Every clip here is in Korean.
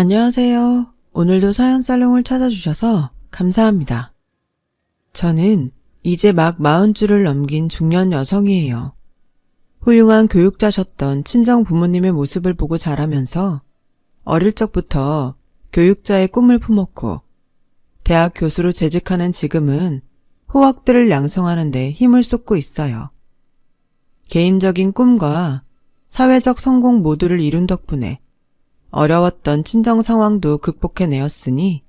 안녕하세요. 오늘도 사연 살롱을 찾아주셔서 감사합니다. 저는 이제 막 40줄을 넘긴 중년 여성이에요. 훌륭한 교육자셨던 친정 부모님의 모습을 보고 자라면서 어릴 적부터 교육자의 꿈을 품었고 대학 교수로 재직하는 지금은 후학들을 양성하는 데 힘을 쏟고 있어요. 개인적인 꿈과 사회적 성공 모두를 이룬 덕분에 어려웠던 친정 상황도 극복해내었으니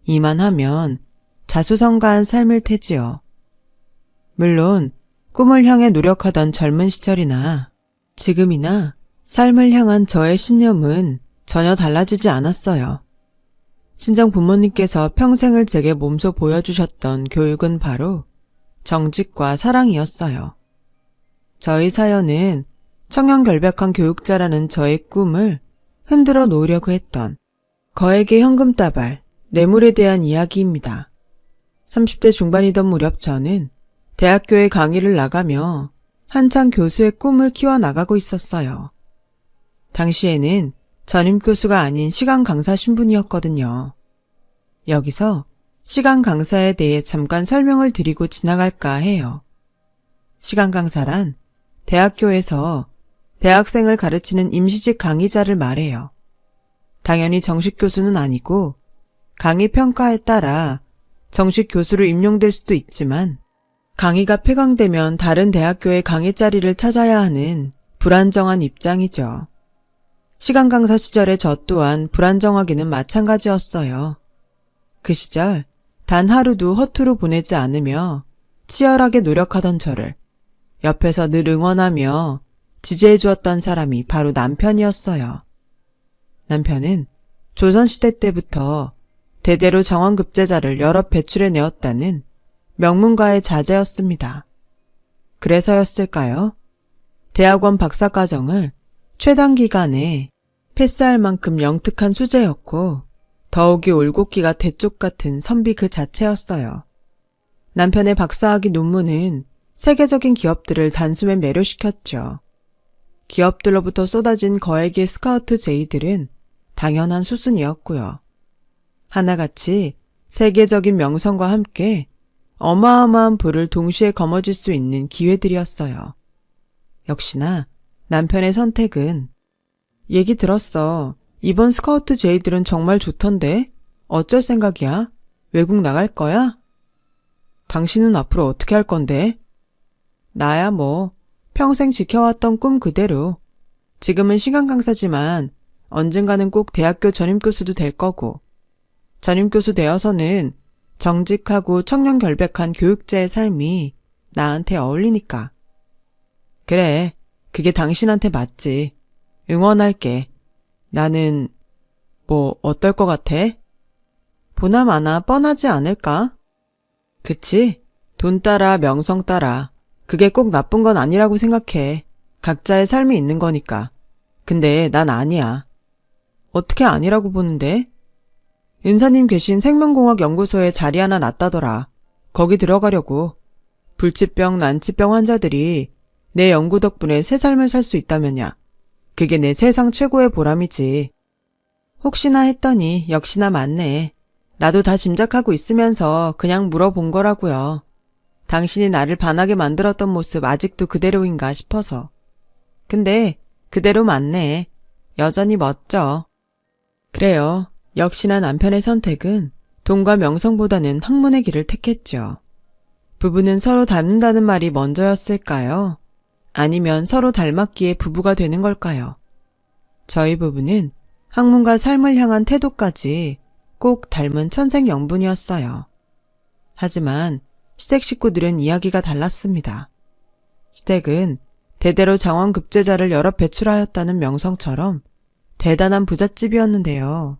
이만하면 자수성가한 삶일 테지요. 물론 꿈을 향해 노력하던 젊은 시절이나 지금이나 삶을 향한 저의 신념은 전혀 달라지지 않았어요. 친정 부모님께서 평생을 제게 몸소 보여주셨던 교육은 바로 정직과 사랑이었어요. 저희 사연은 청렴결백한 교육자라는 저의 꿈을 흔들어 놓으려고 했던 거액의 현금다발, 뇌물에 대한 이야기입니다. 30대 중반이던 무렵 저는 대학교에 강의를 나가며 한창 교수의 꿈을 키워나가고 있었어요. 당시에는 전임 교수가 아닌 시간 강사 신분이었거든요. 여기서 시간 강사에 대해 잠깐 설명을 드리고 지나갈까 해요. 시간 강사란 대학교에서 대학생을 가르치는 임시직 강의자를 말해요. 당연히 정식 교수는 아니고 강의 평가에 따라 정식 교수로 임용될 수도 있지만 강의가 폐강되면 다른 대학교의 강의 자리를 찾아야 하는 불안정한 입장이죠. 시간 강사 시절에 저 또한 불안정하기는 마찬가지였어요. 그 시절 단 하루도 허투루 보내지 않으며 치열하게 노력하던 저를 옆에서 늘 응원하며 지지해 주었던 사람이 바로 남편이었어요. 남편은 조선시대 때부터 대대로 정원급제자를 여럿 배출해 내었다는 명문가의 자제였습니다. 그래서였을까요? 대학원 박사과정을 최단기간에 패스할 만큼 영특한 수재였고 더욱이 올곧기가 대쪽 같은 선비 그 자체였어요. 남편의 박사학위 논문은 세계적인 기업들을 단숨에 매료시켰죠. 기업들로부터 쏟아진 거액의 스카우트 제의들은 당연한 수순이었고요. 하나같이 세계적인 명성과 함께 어마어마한 부를 동시에 거머쥘 수 있는 기회들이었어요. 역시나 남편의 선택은 얘기 들었어. 이번 스카우트 제의들은 정말 좋던데? 어쩔 생각이야? 외국 나갈 거야? 당신은 앞으로 어떻게 할 건데? 나야 뭐 평생 지켜왔던 꿈 그대로. 지금은 시간 강사지만 언젠가는 꼭 대학교 전임교수도 될 거고 전임교수 되어서는 정직하고 청렴결백한 교육자의 삶이 나한테 어울리니까. 그래, 그게 당신한테 맞지. 응원할게. 나는 뭐 어떨 것 같아? 보나마나 뻔하지 않을까? 그치? 돈 따라 명성 따라. 그게 꼭 나쁜 건 아니라고 생각해. 각자의 삶이 있는 거니까. 근데 난 아니야. 어떻게 아니라고 보는데? 은사님 계신 생명공학연구소에 자리 하나 났다더라. 거기 들어가려고. 불치병, 난치병 환자들이 내 연구 덕분에 새 삶을 살 수 있다면야. 그게 내 세상 최고의 보람이지. 혹시나 했더니 역시나 맞네. 나도 다 짐작하고 있으면서 그냥 물어본 거라고요. 당신이 나를 반하게 만들었던 모습 아직도 그대로인가 싶어서. 근데 그대로 맞네. 여전히 멋져. 그래요. 역시나 남편의 선택은 돈과 명성보다는 학문의 길을 택했죠. 부부는 서로 닮는다는 말이 먼저였을까요? 아니면 서로 닮았기에 부부가 되는 걸까요? 저희 부부는 학문과 삶을 향한 태도까지 꼭 닮은 천생연분이었어요. 하지만 시댁 식구들은 이야기가 달랐습니다. 시댁은 대대로 장원급제자를 여러 배출하였다는 명성처럼 대단한 부잣집이었는데요.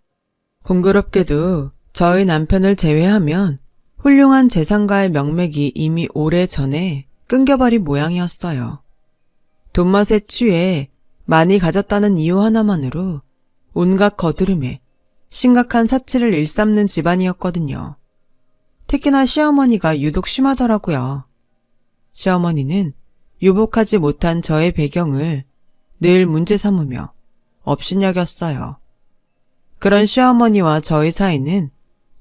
공교롭게도 저희 남편을 제외하면 훌륭한 재산가의 명맥이 이미 오래전에 끊겨버린 모양이었어요. 돈맛에 취해 많이 가졌다는 이유 하나만으로 온갖 거드름에 심각한 사치를 일삼는 집안이었거든요. 특히나 시어머니가 유독 심하더라고요. 시어머니는 유복하지 못한 저의 배경을 늘 문제 삼으며 업신여겼어요. 그런 시어머니와 저희 사이는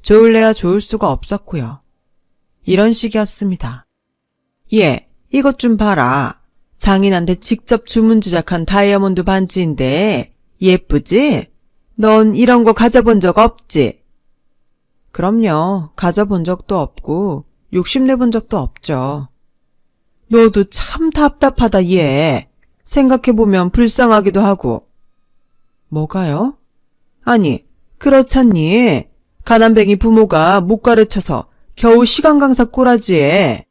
좋을래야 좋을 수가 없었고요. 이런 식이었습니다. 얘, 이것 좀 봐라. 장인한테 직접 주문 제작한 다이아몬드 반지인데 예쁘지? 넌 이런 거 가져본 적 없지? 그럼요. 가져본 적도 없고 욕심내본 적도 없죠. 너도 참 답답하다, 얘. 생각해보면 불쌍하기도 하고. 뭐가요? 아니, 그렇잖니. 가난뱅이 부모가 못 가르쳐서 겨우 시간 강사 꼬라지에.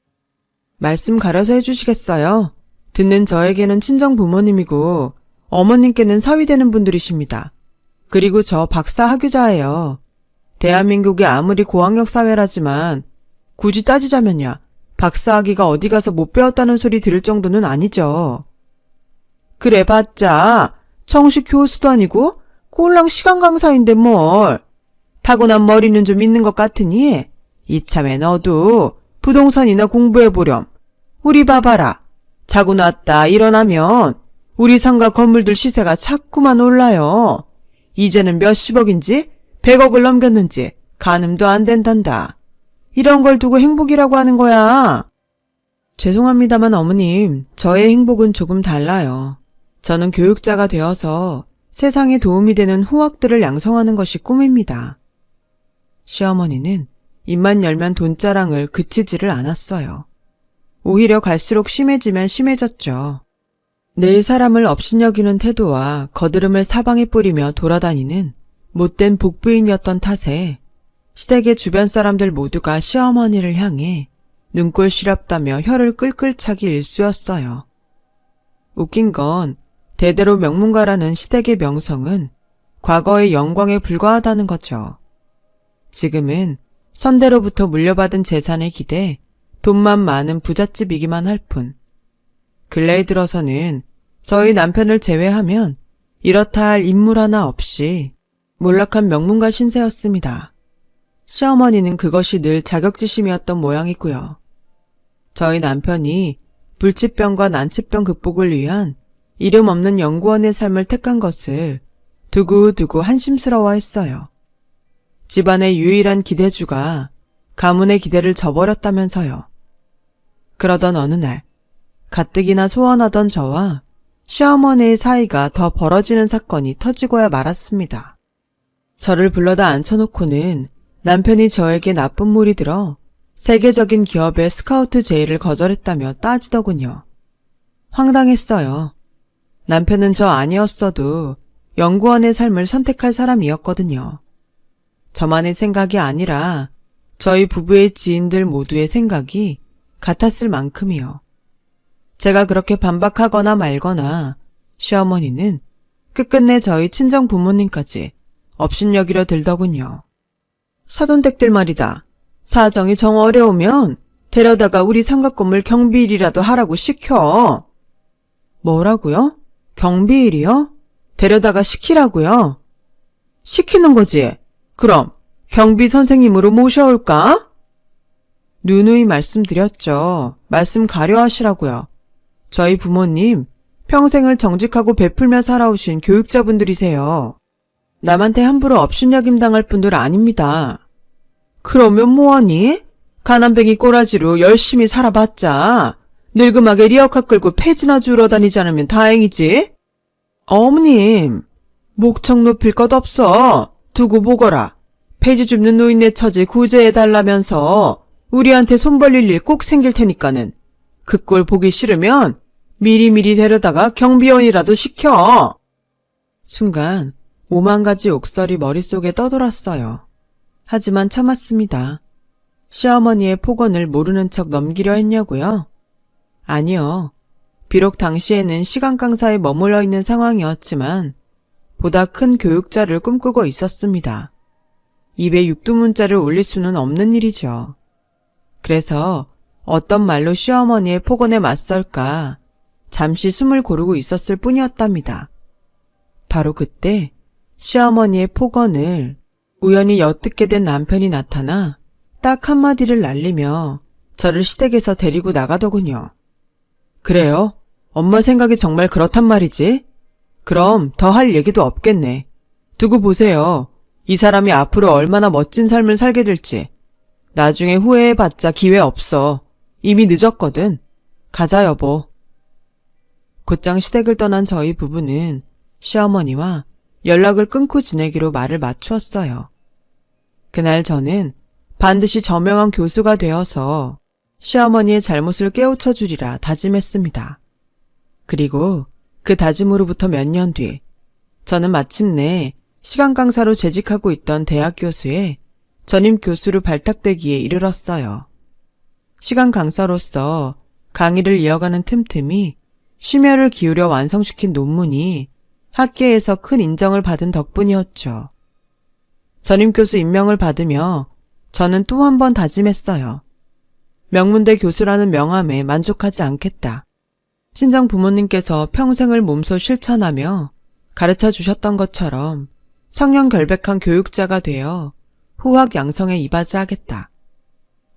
말씀 가려서 해주시겠어요? 듣는 저에게는 친정 부모님이고 어머님께는 사위되는 분들이십니다. 그리고 저 박사 학위자예요. 대한민국이 아무리 고학력 사회라지만 굳이 따지자면야 박사학위가 어디 가서 못 배웠다는 소리 들을 정도는 아니죠. 그래봤자 정식 교수도 아니고 꼴랑 시간 강사인데 뭘. 타고난 머리는 좀 있는 것 같으니 이참에 너도 부동산이나 공부해보렴. 우리 봐봐라. 자고 났다 일어나면 우리 상가 건물들 시세가 자꾸만 올라요. 이제는 몇십억인지 100억을 넘겼는지 가늠도 안 된단다. 이런 걸 두고 행복이라고 하는 거야. 죄송합니다만 어머님, 저의 행복은 조금 달라요. 저는 교육자가 되어서 세상에 도움이 되는 후학들을 양성하는 것이 꿈입니다. 시어머니는 입만 열면 돈자랑을 그치지를 않았어요. 오히려 갈수록 심해지면 심해졌죠. 늘 사람을 업신여기는 태도와 거드름을 사방에 뿌리며 돌아다니는 못된 복부인이었던 탓에 시댁의 주변 사람들 모두가 시어머니를 향해 눈꼴 시렵다며 혀를 끌끌 차기 일쑤였어요. 웃긴 건 대대로 명문가라는 시댁의 명성은 과거의 영광에 불과하다는 거죠. 지금은 선대로부터 물려받은 재산에 기대 돈만 많은 부잣집이기만 할 뿐. 근래에 들어서는 저희 남편을 제외하면 이렇다 할 인물 하나 없이 몰락한 명문가 신세였습니다. 시어머니는 그것이 늘 자격지심이었던 모양이고요. 저희 남편이 불치병과 난치병 극복을 위한 이름 없는 연구원의 삶을 택한 것을 두고두고 한심스러워했어요. 집안의 유일한 기대주가 가문의 기대를 저버렸다면서요. 그러던 어느 날 가뜩이나 소원하던 저와 시어머니의 사이가 더 벌어지는 사건이 터지고야 말았습니다. 저를 불러다 앉혀놓고는 남편이 저에게 나쁜 물이 들어 세계적인 기업의 스카우트 제의를 거절했다며 따지더군요. 황당했어요. 남편은 저 아니었어도 연구원의 삶을 선택할 사람이었거든요. 저만의 생각이 아니라 저희 부부의 지인들 모두의 생각이 같았을 만큼이요. 제가 그렇게 반박하거나 말거나 시어머니는 끝끝내 저희 친정 부모님까지 업신여기려 들더군요. 사돈댁들 말이다. 사정이 정 어려우면 데려다가 우리 상가 건물 경비일이라도 하라고 시켜. 뭐라고요? 경비일이요? 데려다가 시키라고요? 시키는 거지. 그럼 경비 선생님으로 모셔올까? 누누이 말씀드렸죠. 말씀 가려하시라고요. 저희 부모님 평생을 정직하고 베풀며 살아오신 교육자분들이세요. 남한테 함부로 업신여김 당할 분들 아닙니다. 그러면 뭐하니? 가난뱅이 꼬라지로 열심히 살아봤자 늙음하게 리어카 끌고 폐지나 주러 다니지 않으면 다행이지. 어머님, 목청 높일 것 없어. 두고 보거라. 폐지 줍는 노인네 처지 구제해달라면서 우리한테 손 벌릴 일 꼭 생길 테니까는 그 꼴 보기 싫으면 미리미리 데려다가 경비원이라도 시켜. 순간 5만 가지 욕설이 머릿속에 떠돌았어요. 하지만 참았습니다. 시어머니의 폭언을 모르는 척 넘기려 했냐고요? 아니요. 비록 당시에는 시간 강사에 머물러 있는 상황이었지만 보다 큰 교육자를 꿈꾸고 있었습니다. 입에 육두문자를 올릴 수는 없는 일이죠. 그래서 어떤 말로 시어머니의 폭언에 맞설까 잠시 숨을 고르고 있었을 뿐이었답니다. 바로 그때 시어머니의 폭언을 우연히 엿듣게 된 남편이 나타나 딱 한마디를 날리며 저를 시댁에서 데리고 나가더군요. 그래요? 엄마 생각이 정말 그렇단 말이지? 그럼 더 할 얘기도 없겠네. 두고 보세요. 이 사람이 앞으로 얼마나 멋진 삶을 살게 될지 나중에 후회해봤자 기회 없어. 이미 늦었거든. 가자 여보. 곧장 시댁을 떠난 저희 부부는 시어머니와 연락을 끊고 지내기로 말을 맞추었어요. 그날 저는 반드시 저명한 교수가 되어서 시어머니의 잘못을 깨우쳐 주리라 다짐했습니다. 그리고 그 다짐으로부터 몇 년 뒤, 저는 마침내 시간 강사로 재직하고 있던 대학 교수의 전임 교수로 발탁되기에 이르렀어요. 시간 강사로서 강의를 이어가는 틈틈이 심혈을 기울여 완성시킨 논문이 학계에서 큰 인정을 받은 덕분이었죠. 전임 교수 임명을 받으며 저는 또 한 번 다짐했어요. 명문대 교수라는 명함에 만족하지 않겠다. 친정 부모님께서 평생을 몸소 실천하며 가르쳐 주셨던 것처럼 청렴 결백한 교육자가 되어 후학 양성에 이바지하겠다.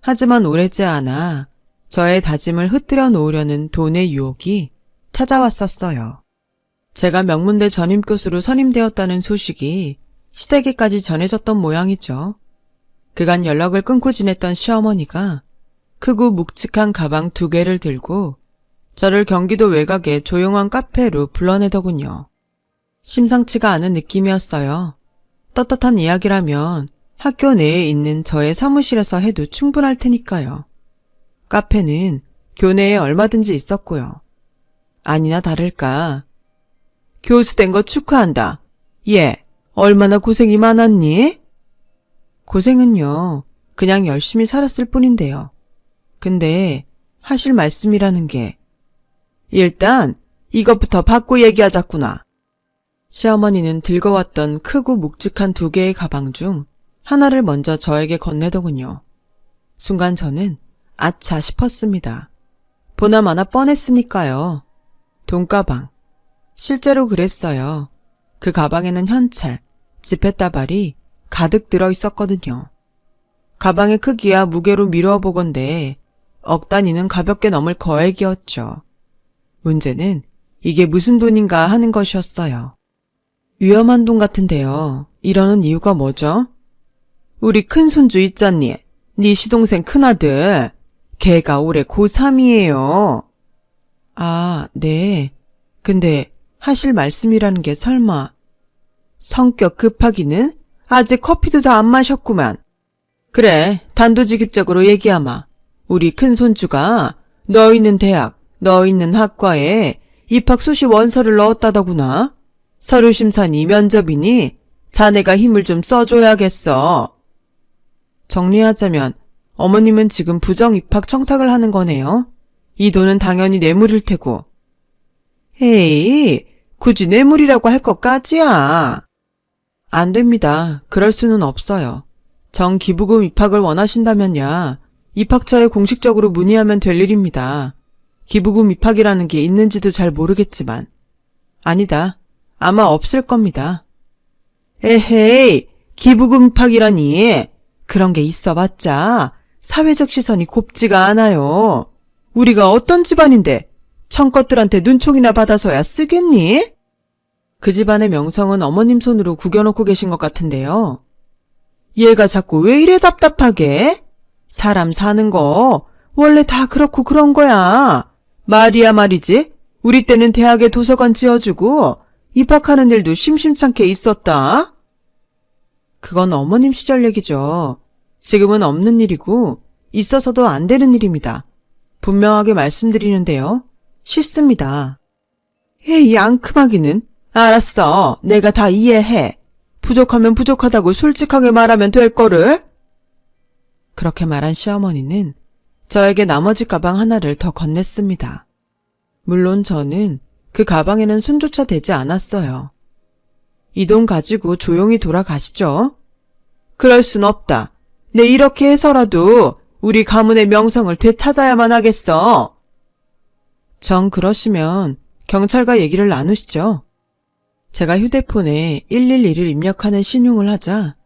하지만 오래지 않아 저의 다짐을 흩뜨려 놓으려는 돈의 유혹이 찾아왔었어요. 제가 명문대 전임 교수로 선임되었다는 소식이 시댁에까지 전해졌던 모양이죠. 그간 연락을 끊고 지냈던 시어머니가 크고 묵직한 가방 2개를 들고 저를 경기도 외곽의 조용한 카페로 불러내더군요. 심상치가 않은 느낌이었어요. 떳떳한 이야기라면 학교 내에 있는 저의 사무실에서 해도 충분할 테니까요. 카페는 교내에 얼마든지 있었고요. 아니나 다를까. 교수 된 거 축하한다. 얘, 얼마나 고생이 많았니? 고생은요, 그냥 열심히 살았을 뿐인데요. 근데 하실 말씀이라는 게 일단 이것부터 받고 얘기하자꾸나. 시어머니는 들고 왔던 크고 묵직한 2개의 가방 중 하나를 먼저 저에게 건네더군요. 순간 저는 아차 싶었습니다. 보나마나 뻔했으니까요. 돈가방. 실제로 그랬어요. 그 가방에는 현찰, 지폐다발이 가득 들어있었거든요. 가방의 크기와 무게로 미루어 보건대 억 단위는 가볍게 넘을 거액이었죠. 문제는 이게 무슨 돈인가 하는 것이었어요. 위험한 돈 같은데요. 이러는 이유가 뭐죠? 우리 큰손주 있잖니. 네 시동생 큰아들. 걔가 올해 고3이에요. 아, 네. 근데 하실 말씀이라는 게 설마. 성격 급하기는 아직 커피도 다 안 마셨구만. 그래, 단도직입적으로 얘기하마. 우리 큰손주가 너 있는 대학, 너 있는 학과에 입학 수시 원서를 넣었다더구나. 서류 심사니 면접이니 자네가 힘을 좀 써줘야겠어. 정리하자면 어머님은 지금 부정 입학 청탁을 하는 거네요. 이 돈은 당연히 뇌물일 테고. 에이, 굳이 뇌물이라고 할 것까지야. 안 됩니다. 그럴 수는 없어요. 정기부금 입학을 원하신다면야 입학처에 공식적으로 문의하면 될 일입니다. 기부금 입학이라는 게 있는지도 잘 모르겠지만. 아니다. 아마 없을 겁니다. 에헤이, 기부금 입학이라니. 그런 게 있어봤자 사회적 시선이 곱지가 않아요. 우리가 어떤 집안인데 청껏들한테 눈총이나 받아서야 쓰겠니? 그 집안의 명성은 어머님 손으로 구겨놓고 계신 것 같은데요. 얘가 자꾸 왜 이래 답답하게? 사람 사는 거 원래 다 그렇고 그런 거야. 말이야 말이지. 우리 때는 대학에 도서관 지어주고 입학하는 일도 심심찮게 있었다. 그건 어머님 시절 얘기죠. 지금은 없는 일이고 있어서도 안 되는 일입니다. 분명하게 말씀드리는데요. 싫습니다. 에이, 앙큼하기는. 알았어. 내가 다 이해해. 부족하면 부족하다고 솔직하게 말하면 될 거를. 그렇게 말한 시어머니는 저에게 나머지 가방 하나를 더 건넸습니다. 물론 저는 그 가방에는 손조차 대지 않았어요. 이 돈 가지고 조용히 돌아가시죠. 그럴 순 없다. 내 이렇게 해서라도 우리 가문의 명성을 되찾아야만 하겠어. 정 그러시면 경찰과 얘기를 나누시죠. 제가 휴대폰에 112를 입력하는 신용을 하자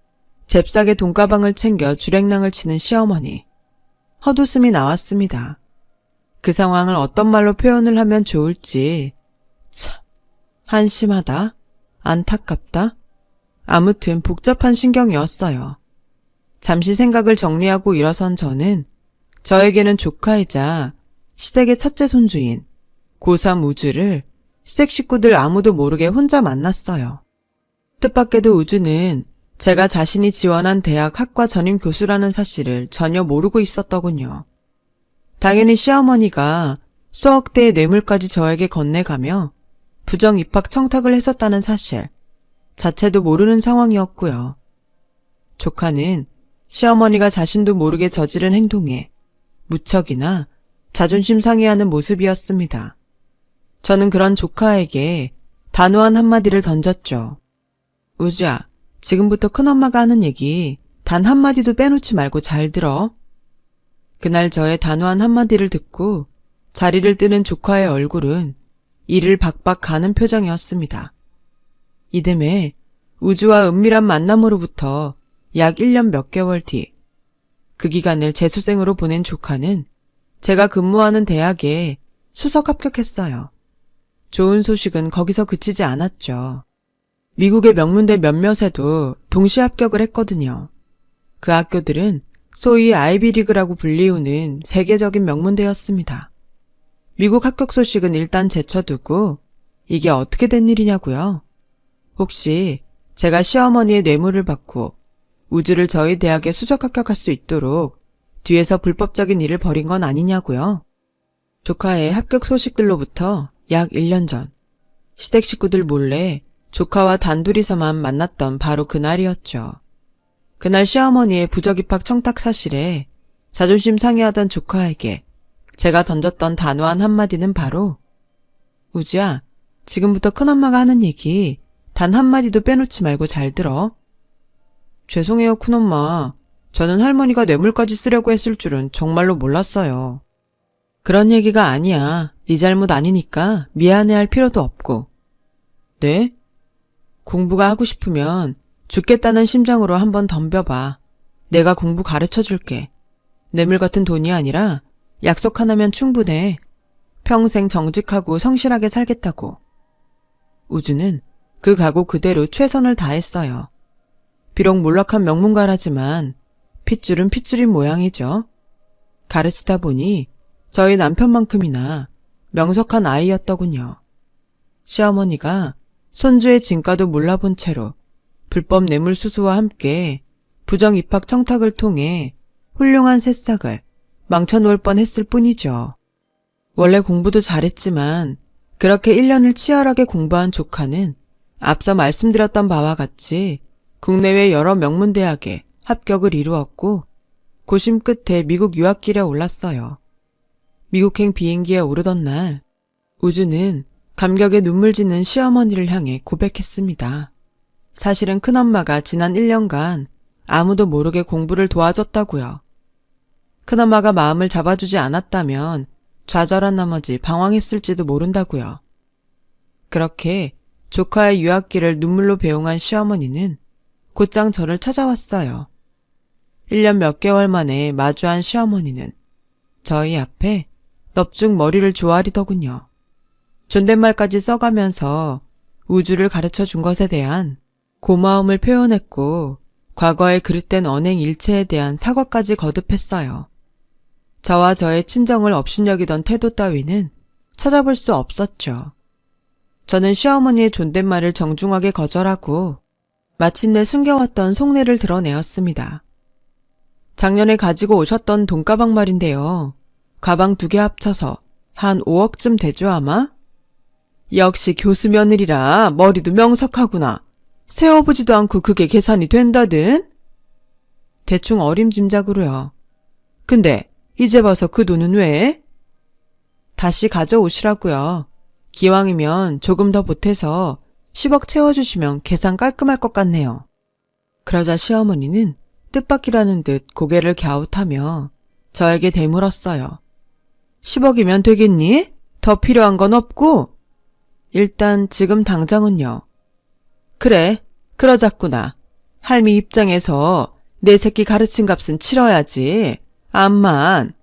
잽싸게 돈가방을 챙겨 주랭랑을 치는 시어머니. 헛웃음이 나왔습니다. 그 상황을 어떤 말로 표현을 하면 좋을지 참 한심하다, 안타깝다, 아무튼 복잡한 신경이었어요. 잠시 생각을 정리하고 일어선 저는 저에게는 조카이자 시댁의 첫째 손주인 고3 우주를 시댁 식구들 아무도 모르게 혼자 만났어요. 뜻밖에도 우주는 제가 자신이 지원한 대학 학과 전임 교수라는 사실을 전혀 모르고 있었더군요. 당연히 시어머니가 수억대의 뇌물까지 저에게 건네가며 부정 입학 청탁을 했었다는 사실 자체도 모르는 상황이었고요. 조카는 시어머니가 자신도 모르게 저지른 행동에 무척이나 자존심 상해하는 모습이었습니다. 저는 그런 조카에게 단호한 한마디를 던졌죠. 우주야, 지금부터 큰엄마가 하는 얘기 단 한마디도 빼놓지 말고 잘 들어. 그날 저의 단호한 한마디를 듣고 자리를 뜨는 조카의 얼굴은 이를 박박 가는 표정이었습니다. 이듬해 우주와 은밀한 만남으로부터 약 1년 몇 개월 뒤, 그 기간을 재수생으로 보낸 조카는 제가 근무하는 대학에 수석 합격했어요. 좋은 소식은 거기서 그치지 않았죠. 미국의 명문대 몇몇에도 동시 합격을 했거든요. 그 학교들은 소위 아이비리그라고 불리우는 세계적인 명문대였습니다. 미국 합격 소식은 일단 제쳐두고 이게 어떻게 된 일이냐고요? 혹시 제가 시어머니의 뇌물을 받고 우주를 저희 대학에 수석 합격할 수 있도록 뒤에서 불법적인 일을 벌인 건 아니냐고요? 조카의 합격 소식들로부터 약 1년 전 시댁 식구들 몰래 조카와 단둘이서만 만났던 바로 그날이었죠. 그날 시어머니의 부적 입학 청탁 사실에 자존심 상해하던 조카에게 제가 던졌던 단호한 한마디는 바로 우주야, 지금부터 큰엄마가 하는 얘기 단 한마디도 빼놓지 말고 잘 들어. 죄송해요, 큰엄마. 저는 할머니가 뇌물까지 쓰려고 했을 줄은 정말로 몰랐어요. 그런 얘기가 아니야. 네 잘못 아니니까 미안해할 필요도 없고. 네? 공부가 하고 싶으면 죽겠다는 심정으로 한번 덤벼봐. 내가 공부 가르쳐줄게. 뇌물 같은 돈이 아니라 약속 하나면 충분해. 평생 정직하고 성실하게 살겠다고. 우주는 그 각오 그대로 최선을 다했어요. 비록 몰락한 명문가라지만 핏줄은 핏줄인 모양이죠. 가르치다 보니 저희 남편만큼이나 명석한 아이였더군요. 시어머니가 손주의 진가도 몰라본 채로 불법 뇌물 수수와 함께 부정 입학 청탁을 통해 훌륭한 새싹을 망쳐놓을 뻔했을 뿐이죠. 원래 공부도 잘했지만 그렇게 1년을 치열하게 공부한 조카는 앞서 말씀드렸던 바와 같이 국내외 여러 명문대학에 합격을 이루었고 고심 끝에 미국 유학길에 올랐어요. 미국행 비행기에 오르던 날 우주는 감격에 눈물 짓는 시어머니를 향해 고백했습니다. 사실은 큰엄마가 지난 1년간 아무도 모르게 공부를 도와줬다고요. 큰엄마가 마음을 잡아주지 않았다면 좌절한 나머지 방황했을지도 모른다고요. 그렇게 조카의 유학길을 눈물로 배웅한 시어머니는 곧장 저를 찾아왔어요. 1년 몇 개월 만에 마주한 시어머니는 저희 앞에 넙죽 머리를 조아리더군요. 존댓말까지 써가면서 우주를 가르쳐 준 것에 대한 고마움을 표현했고 과거의 그릇된 언행 일체에 대한 사과까지 거듭했어요. 저와 저의 친정을 업신여기던 태도 따위는 찾아볼 수 없었죠. 저는 시어머니의 존댓말을 정중하게 거절하고 마침내 숨겨왔던 속내를 드러내었습니다. 작년에 가지고 오셨던 돈가방 말인데요. 가방 2개 합쳐서 한 5억쯤 되죠 아마? 역시 교수 며느리라 머리도 명석하구나. 세어보지도 않고 그게 계산이 된다든? 대충 어림짐작으로요. 근데 이제 봐서 그 돈은 왜? 다시 가져오시라고요. 기왕이면 조금 더 보태서 10억 채워주시면 계산 깔끔할 것 같네요. 그러자 시어머니는 뜻밖이라는 듯 고개를 갸웃하며 저에게 되물었어요. 10억이면 되겠니? 더 필요한 건 없고? 일단 지금 당장은요. 그래, 그러자꾸나. 할미 입장에서 내 새끼 가르친 값은 치러야지. 암만.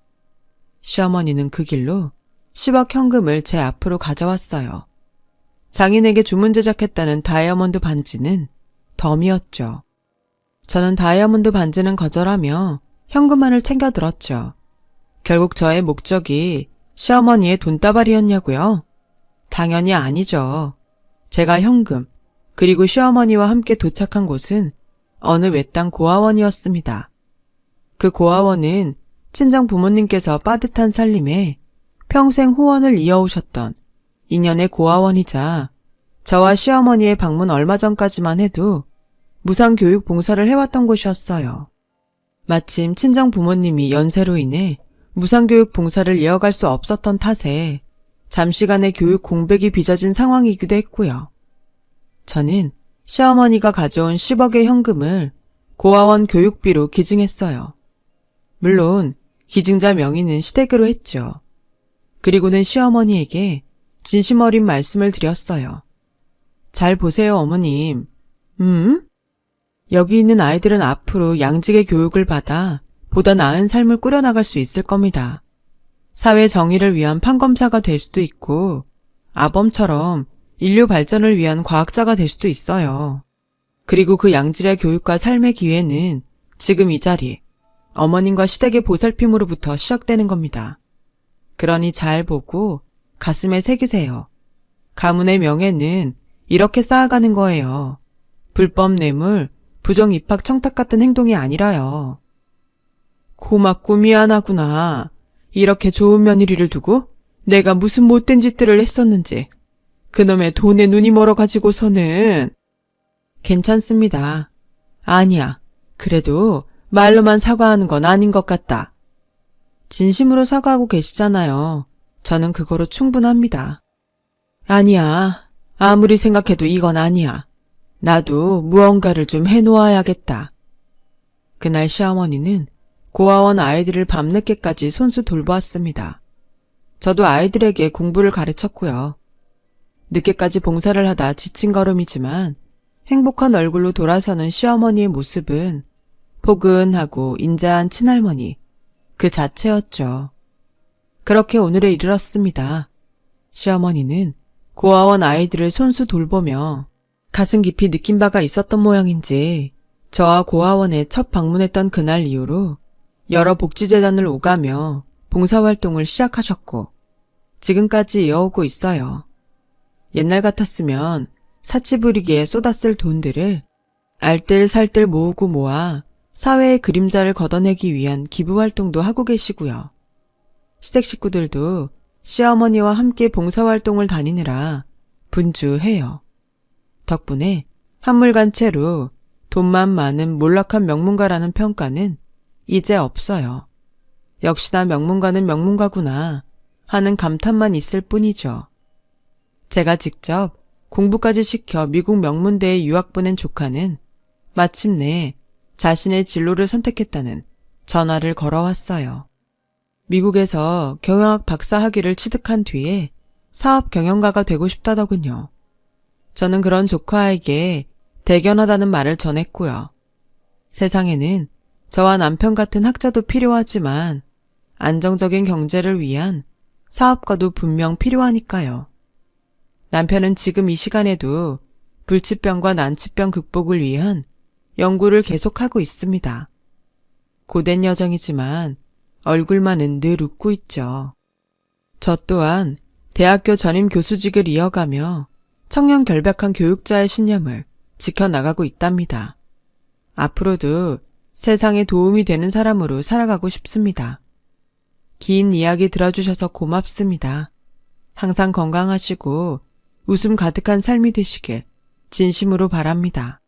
시어머니는 그 길로 10억 현금을 제 앞으로 가져왔어요. 장인에게 주문 제작했다는 다이아몬드 반지는 덤이었죠. 저는 다이아몬드 반지는 거절하며 현금만을 챙겨 들었죠. 결국 저의 목적이 시어머니의 돈다발이었냐고요? 당연히 아니죠. 제가 현금, 그리고 시어머니와 함께 도착한 곳은 어느 외딴 고아원이었습니다. 그 고아원은 친정 부모님께서 빠듯한 살림에 평생 후원을 이어오셨던 인연의 고아원이자 저와 시어머니의 방문 얼마 전까지만 해도 무상교육 봉사를 해왔던 곳이었어요. 마침 친정 부모님이 연세로 인해 무상교육 봉사를 이어갈 수 없었던 탓에 잠시간의 교육 공백이 빚어진 상황이기도 했고요. 저는 시어머니가 가져온 10억의 현금을 고아원 교육비로 기증했어요. 물론 기증자 명의는 시댁으로 했죠. 그리고는 시어머니에게 진심 어린 말씀을 드렸어요. 잘 보세요, 어머님. 여기 있는 아이들은 앞으로 양직의 교육을 받아 보다 나은 삶을 꾸려나갈 수 있을 겁니다. 사회 정의를 위한 판검사가 될 수도 있고 아범처럼 인류 발전을 위한 과학자가 될 수도 있어요. 그리고 그 양질의 교육과 삶의 기회는 지금 이 자리, 어머님과 시댁의 보살핌으로부터 시작되는 겁니다. 그러니 잘 보고 가슴에 새기세요. 가문의 명예는 이렇게 쌓아가는 거예요. 불법 뇌물, 부정 입학 청탁 같은 행동이 아니라요. 고맙고 미안하구나. 이렇게 좋은 며느리를 두고 내가 무슨 못된 짓들을 했었는지. 그놈의 돈에 눈이 멀어가지고서는. 괜찮습니다. 아니야. 그래도 말로만 사과하는 건 아닌 것 같다. 진심으로 사과하고 계시잖아요. 저는 그거로 충분합니다. 아니야. 아무리 생각해도 이건 아니야. 나도 무언가를 좀 해놓아야겠다. 그날 시어머니는 고아원 아이들을 밤늦게까지 손수 돌보았습니다. 저도 아이들에게 공부를 가르쳤고요. 늦게까지 봉사를 하다 지친 걸음이지만 행복한 얼굴로 돌아서는 시어머니의 모습은 포근하고 인자한 친할머니 그 자체였죠. 그렇게 오늘에 이르렀습니다. 시어머니는 고아원 아이들을 손수 돌보며 가슴 깊이 느낀 바가 있었던 모양인지 저와 고아원에 첫 방문했던 그날 이후로 여러 복지재단을 오가며 봉사활동을 시작하셨고 지금까지 이어오고 있어요. 옛날 같았으면 사치 부리기에 쏟았을 돈들을 알뜰살뜰 모으고 모아 사회의 그림자를 걷어내기 위한 기부활동도 하고 계시고요. 시댁 식구들도 시어머니와 함께 봉사활동을 다니느라 분주해요. 덕분에 한물간채로 돈만 많은 몰락한 명문가라는 평가는 이제 없어요. 역시나 명문가는 명문가구나 하는 감탄만 있을 뿐이죠. 제가 직접 공부까지 시켜 미국 명문대에 유학 보낸 조카는 마침내 자신의 진로를 선택했다는 전화를 걸어왔어요. 미국에서 경영학 박사 학위를 취득한 뒤에 사업 경영가가 되고 싶다더군요. 저는 그런 조카에게 대견하다는 말을 전했고요. 세상에는 저와 남편 같은 학자도 필요하지만 안정적인 경제를 위한 사업가도 분명 필요하니까요. 남편은 지금 이 시간에도 불치병과 난치병 극복을 위한 연구를 계속하고 있습니다. 고된 여정이지만 얼굴만은 늘 웃고 있죠. 저 또한 대학교 전임 교수직을 이어가며 청년 결백한 교육자의 신념을 지켜나가고 있답니다. 앞으로도 세상에 도움이 되는 사람으로 살아가고 싶습니다. 긴 이야기 들어주셔서 고맙습니다. 항상 건강하시고 웃음 가득한 삶이 되시길 진심으로 바랍니다.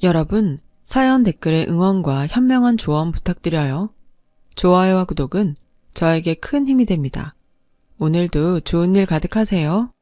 여러분, 사연 댓글에 응원과 현명한 조언 부탁드려요. 좋아요와 구독은 저에게 큰 힘이 됩니다. 오늘도 좋은 일 가득하세요.